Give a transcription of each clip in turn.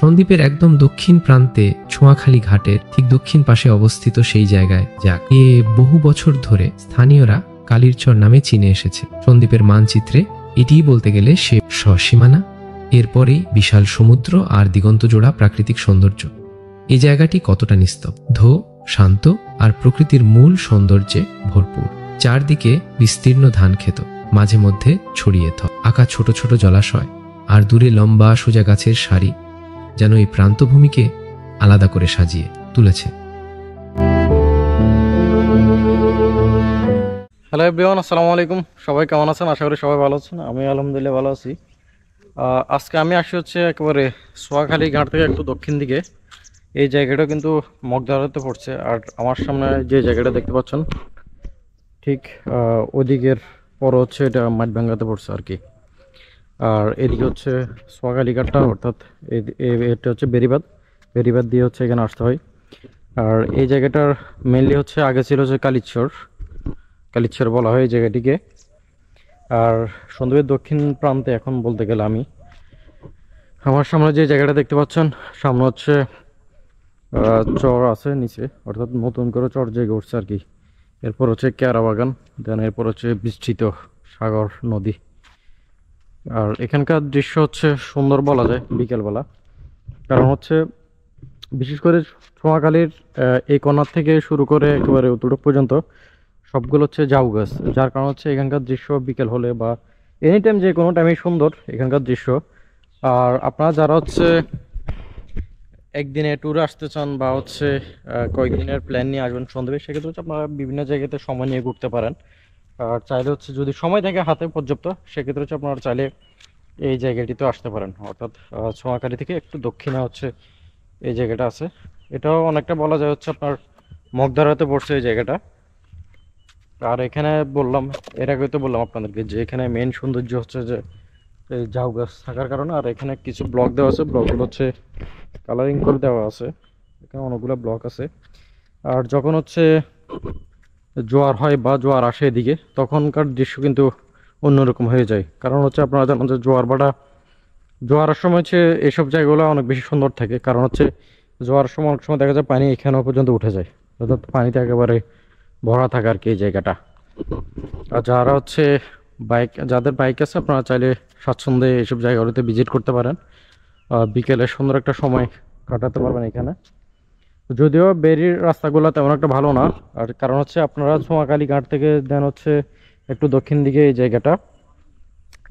সন্দ্বীপের একদম দক্ষিণ প্রান্তে ছোঁয়াখালী ঘাটের ঠিক দক্ষিণ পাশে অবস্থিত সেই জায়গায় যাকে বহু বছর ধরে স্থানীয়রা কালিরচর নামে চিনে এসেছে। সন্দ্বীপের মানচিত্রে এটিই বলতে গেলে সে সীমানা, এরপরেই বিশাল সমুদ্র আর দিগন্তজোড়া প্রাকৃতিক সৌন্দর্য। এই জায়গাটি কতটা নিস্তব্ধ, শান্ত আর প্রকৃতির মূল সৌন্দর্যে ভরপুর। চারদিকে বিস্তীর্ণ ধান ক্ষেত, মাঝে মধ্যে ছড়িয়ে আঁকা ছোট ছোট জলাশয় আর দূরে লম্বা সোজা গাছের সারি যেন এই প্রান্তভূমিকে আলাদা করে সাজিয়ে তুলেছে। হ্যালো এভরিওয়ান, আসসালামু আলাইকুম। সবাই কেমন আছেন? আশা করি সবাই ভালো আছেন। আমি আলহামদুলিল্লাহ ভালো আছি। আজকে আমি আসি হচ্ছে একেবারে সোয়াখালী ঘাট থেকে একটু দক্ষিণ দিকে। এই জায়গাটা কিন্তু মগধারাতে পড়ছে, আর আমার সামনে যে জায়গাটা দেখতে পাচ্ছেন ঠিক ওদিকের পর হচ্ছে এটা মাঠভাঙ্গাতে পড়ছে আর কি। আর এদিকে হচ্ছে সোয়াখালী ঘাটটা, অর্থাৎ এটা হচ্ছে বেরিবাদ দিয়ে হচ্ছে এখানে আসতে হয়। আর এই জায়গাটার মেনলি হচ্ছে আগে ছিল হচ্ছে কালিচর বলা হয় এই জায়গাটিকে। আর সন্দ্বীপের দক্ষিণ প্রান্তে এখন বলতে গেলে আমার সামনে যে জায়গাটা দেখতে পাচ্ছেন, সামনে হচ্ছে চর আছে নিচে, অর্থাৎ নতুন করে চর জেগে উঠছে আর কি। এরপর হচ্ছে কেয়ারা বাগান, দেন এরপর হচ্ছে বিস্তৃত সাগর নদী। আর এখানকার দৃশ্য হচ্ছে সুন্দর বলা যায় বিকেলবেলা, কারণ হচ্ছে বিশেষ করে ছোঁয়াখালীর এই কর্নার থেকে শুরু করে একেবারে উত্তর পর্যন্ত সবগুলো হচ্ছে ঝাউ গাছ, যার কারণ হচ্ছে এখানকার দৃশ্য বিকেল হলে বা এনি টাইম যে কোনো টাইমেই সুন্দর এখানকার দৃশ্য। আর আপনারা যারা হচ্ছে একদিনে ট্যুরে আসতে চান বা হচ্ছে কয়েকদিনের প্ল্যান নিয়ে আসবেন সন্দ্বীপে, সেক্ষেত্রে হচ্ছে আপনারা বিভিন্ন জায়গাতে সময় নিয়ে ঘুরতে পারেন। আর চাইলে হচ্ছে যদি সময় থাকে হাতে পর্যাপ্ত, সেক্ষেত্রে হচ্ছে আপনারা চাইলে এই জায়গাটিতেও আসতে পারেন। অর্থাৎ ছোঁয়াখালী থেকে একটু দক্ষিণে হচ্ছে এই জায়গাটা আছে। এটাও অনেকটা বলা যায় হচ্ছে আপনার মগধারাতে পড়ছে এই জায়গাটা। আর এখানে এর আগে তো বললাম আপনাদেরকে যে এখানে মেন সৌন্দর্য হচ্ছে যে এই ঝাউ গাছ থাকার কারণে। আর এখানে কিছু ব্লক দেওয়া আছে, ব্লকগুলো হচ্ছে কালারিং করে দেওয়া আছে, এখানে অনেকগুলো ব্লক আছে। আর যখন হচ্ছে জোয়ার হয় বা জোয়ার আসে এদিকে, তখনকার দৃশ্য কিন্তু অন্যরকম হয়ে যায়। কারণ হচ্ছে আপনারা জানেন যে জোয়ারের সময় হচ্ছে এইসব জায়গাগুলো অনেক বেশি সুন্দর থাকে, কারণ হচ্ছে জোয়ারের সময় অনেক সময় দেখা যায় পানি এখানেও পর্যন্ত উঠে যায়, অর্থাৎ পানিতে একেবারে ভরা থাকে আর কি এই জায়গাটা। আর যারা হচ্ছে যাদের বাইক আছে, আপনারা চাইলে স্বাচ্ছন্দ্যে এইসব জায়গাগুলোতে ভিজিট করতে পারেন। বিকেলে সুন্দর একটা সময় কাটাতে পারবেন এখানে। যদিও বেরির রাস্তাগুলো তেমন একটা ভালো না, আর কারণ হচ্ছে আপনারা ছোঁয়াখালী ঘাট থেকে দেন হচ্ছে একটু দক্ষিণ দিকে এই জায়গাটা।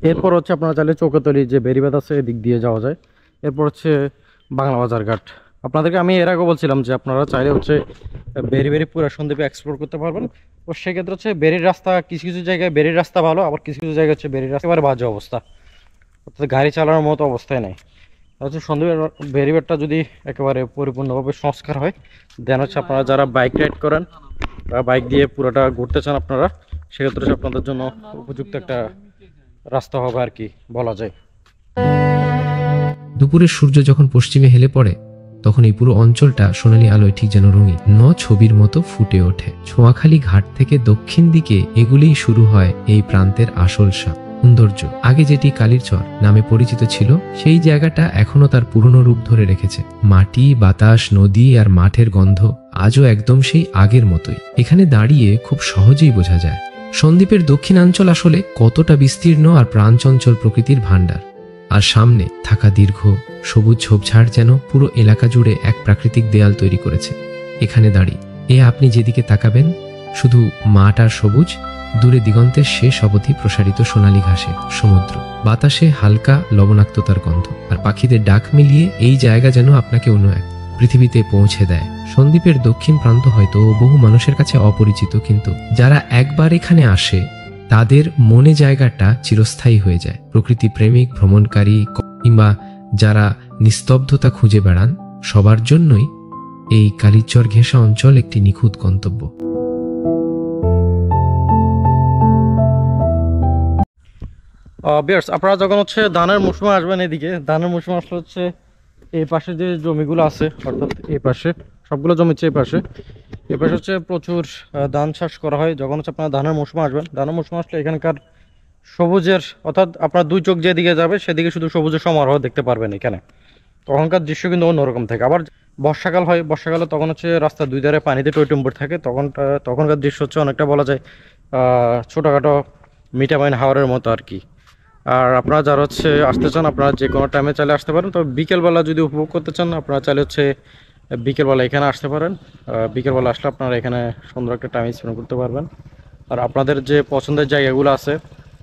এরপর হচ্ছে আপনারা চাইলে চৌকাতলি যে বেরিবাদ আছে এদিক দিয়ে যাওয়া যায়। এরপর হচ্ছে বাংলা বাজার ঘাট। আপনাদেরকে আমি এর আগে বলছিলাম যে আপনারা চাইলে হচ্ছে বেরি পুরো সন্দ্বীপে এক্সপ্লোর করতে পারবেন। তো সেক্ষেত্রে হচ্ছে বেরির রাস্তা কিছু কিছু জায়গায় বেরির রাস্তা ভালো, আবার কিছু কিছু জায়গায় হচ্ছে বেরির রাস্তা একেবারে বাজে অবস্থা, অর্থাৎ গাড়ি চালানোর মতো অবস্থায় নেই। হচ্ছে সন্দ্বীপের বেরিবাদটা যদি একেবারে পরিপূর্ণভাবে সংস্কার হয়, দেন হচ্ছে আপনারা যারা বাইক রাইড করেন বা বাইক দিয়ে পুরোটা ঘুরতে চান আপনারা, সেক্ষেত্রে হচ্ছে আপনাদের জন্য উপযুক্ত একটা রাস্তা হবে আর কি বলা যায়। দুপুরে সূর্য যখন পশ্চিমে হেলে পড়ে, তখন এই পুরো অঞ্চলটা সোনালী আলোয় ঠিক যেন রঙিন ছবির মতো ফুটে ওঠে। ছোঁয়াখালী ঘাট থেকে দক্ষিণ দিকে এগুলেই শুরু হয় এই প্রান্তের আসল সৌন্দর্য। আগে যেটি কালিরচর নামে পরিচিত ছিল, সেই জায়গাটা এখনো তার পুরনো রূপ ধরে রেখেছে। মাটি, বাতাস, নদী আর মাঠের গন্ধ আজও একদম সেই আগের মতোই। এখানে দাঁড়িয়ে খুব সহজেই বোঝা যায় সন্দ্বীপের দক্ষিণাঞ্চল আসলে কতটা বিস্তীর্ণ আর প্রাণচঞ্চল প্রকৃতির ভাণ্ডার। আর সামনে থাকা দীর্ঘ সবুজ ঝোপঝাড় যেন পুরো এলাকা জুড়ে এক প্রাকৃতিক দেয়াল তৈরি করেছে। এখানে দাঁড়িয়ে আপনি যেদিকে তাকাবেন শুধু মাঠ আর সবুজ, দূরে দিগন্তের শেষ অবধি প্রসারিত সোনালী ঘাসে সমুদ্র, বাতাসে হালকা লবণাক্ততার গন্ধ আর পাখিদের ডাক মিলিয়ে এই জায়গা যেন আপনাকে অন্য এক পৃথিবীতে পৌঁছে দেয়। সন্দ্বীপের দক্ষিণ প্রান্ত হয়তো বহু মানুষের কাছে অপরিচিত, কিন্তু যারা একবার এখানে আসে তাদের মনে জায়গাটা চিরস্থায়ী হয়ে যায়। প্রকৃতি প্রেমিক, ভ্রমণকারী কিংবা যারা নিস্তব্ধতা খুঁজে বেড়ান, সবার জন্যই এই কালিচর ঘেঁষা অঞ্চল একটি নিখুঁত গন্তব্য। আপনারা যখন হচ্ছে ধানের মৌসুমে আসবেন, এদিকে ধানের মৌসুমে আসলে হচ্ছে এই পাশে যে জমিগুলো আছে, অর্থাৎ এই পাশে সবগুলো জমি হচ্ছে এই পাশে হচ্ছে প্রচুর ধান চাষ করা হয়। যখন হচ্ছে আপনারা ধানের মৌসুমে আসবেন, ধানের মৌসুমে আসলে এখানকার সবুজের, অর্থাৎ আপনার দুই চোখ যেদিকে যাবে সেদিকে শুধু সবুজের সমারোহ দেখতে পারবেন এখানে। তখনকার দৃশ্য কিন্তু অন্যরকম থাকে। আবার বর্ষাকাল হয়, বর্ষাকালে তখন হচ্ছে রাস্তার দুই ধারে পানিতে টইটুম্বুর থাকে, তখনকার দৃশ্য হচ্ছে অনেকটা বলা যায় ছোটোখাটো মিঠামাইন হাওরের মতো আর কি। আর আপনারা যারা হচ্ছে আসতে চান, আপনারা যে কোনো টাইমে চাইলে আসতে পারেন। তবে বিকেলবেলা যদি উপভোগ করতে চান, আপনারা চাইলে হচ্ছে বিকেলবেলা এখানে আসতে পারেন। বিকেলবেলা আসলে আপনারা এখানে সুন্দর একটা টাইম স্পেন্ড করতে পারবেন। আর আপনাদের যে পছন্দের জায়গাগুলো আছে,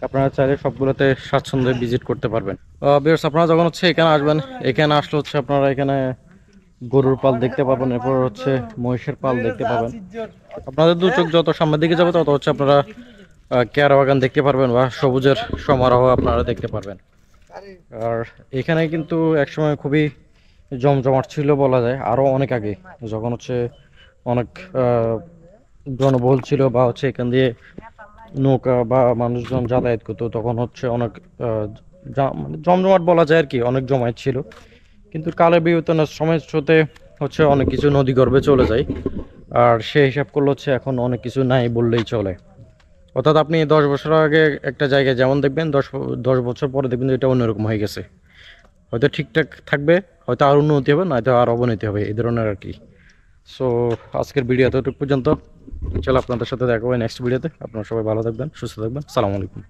আপনারা চাইলে সবগুলোতে স্বাচ্ছন্দ্যে ভিজিট করতে পারবেন। বিয়ার্স, আপনারা যখন হচ্ছে এখানে আসবেন, এখানে আসলে হচ্ছে আপনারা এখানে গরুর পাল দেখতে পাবেন, এরপর হচ্ছে মহিষের পাল দেখতে পাবেন। আপনাদের দু চোখ যত সামনের দিকে যাবে তত হচ্ছে আপনারা কেয়ারা বাগান দেখতে পারবেন বা সবুজের সমারোহ আপনারা দেখতে পারবেন। আর এখানে কিন্তু একসময় খুবই জমজমাট ছিল বলা যায়, আরও অনেক আগে, যখন হচ্ছে অনেক জনবহুল ছিল বা হচ্ছে এখান দিয়ে নৌকা বা মানুষজন যাতায়াত করতো, তখন হচ্ছে অনেক মানে জমজমাট বলা যায় আর কি, অনেক জমায়েত ছিল। কিন্তু কালের বিবর্তনের সময়ের স্রোতে হচ্ছে অনেক কিছু নদী গর্ভে চলে যায়। আর সে হিসাব করলে হচ্ছে এখন অনেক কিছু নাই বললেই চলে। অর্থাৎ আপনি 10 বছর আগে একটা জায়গায় যেমন দেখবেন, 10 বছর পরে দেখবেন যে এটা অন্যরকম হয়ে গেছে। হয়তো ঠিকঠাক থাকবে, হয়তো আর উন্নতি হবে, নয়তো আর অবনতি হবে, এই ধরনের আর কি। সো আজকের ভিডিও এতটুকু পর্যন্ত। চলো, আপনাদের সাথে দেখা হবে নেক্সট ভিডিওতে। আপনারা সবাই ভালো থাকবেন, সুস্থ থাকবেন। সালামু আলাইকুম।